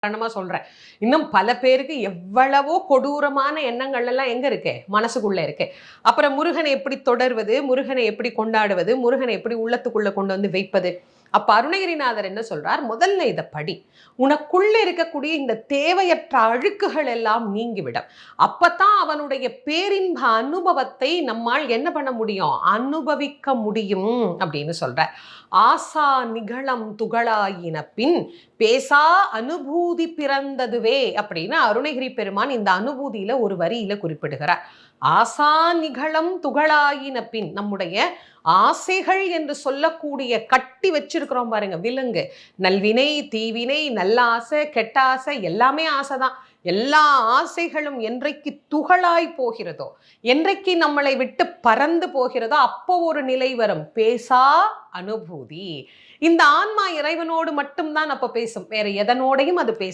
காரணமா சொல்றேன். இன்னும் பல பேருக்கு எவ்வளவோ கொடூரமான எண்ணங்கள் எல்லாம் எங்க இருக்கு? மனசுக்குள்ள இருக்கு. அப்புறம் முருகனை எப்படி தொடர்வது? முருகனை எப்படி கொண்டாடுவது? முருகனை எப்படி உள்ளத்துக்குள்ள கொண்டு வந்து வைப்பது? அப்ப அருணகிரிநாதர் என்ன சொல்றார்? முதல்ல இத படி. உனக்குள்ள இருக்கக்கூடிய இந்த தேவையற்ற அழுக்குகள் எல்லாம் நீங்கிவிடும். அப்பதான் அவனுடைய பேரின்ப அனுபவத்தை நம்மால் என்ன பண்ண முடியும்? அனுபவிக்க முடியும் அப்படின்னு சொல்றார். ஆசா நிகழம் துகளாயின பின் பேசா அனுபூதி பிறந்ததுவே அப்படின்னு அருணகிரி பெருமான் இந்த அனுபூதியில ஒரு வரியில குறிப்பிடுகிறார். ஆசா நிகழம் துகளாயின பின் நம்முடைய ஆசைகள் என்று சொல்லக்கூடிய கட்டி வச்சிருக்கிறோம் பாருங்க விலங்கு, நல்வினை தீவினை நல்ல ஆசை கெட்ட ஆசை எல்லாமே ஆசைதான். எல்லா ஆசைகளும் என்றைக்கு துகளாய் போகிறதோ, என்றைக்கு நம்மளை விட்டு பறந்து போகிறதோ அப்போ ஒரு நிலை வரும், பேசா அனுபூதி. இந்த ஆன்மா இறைவனோடு மட்டும்தான் அப்ப பேசும், வேற எதனோடையும் அது பேசும்.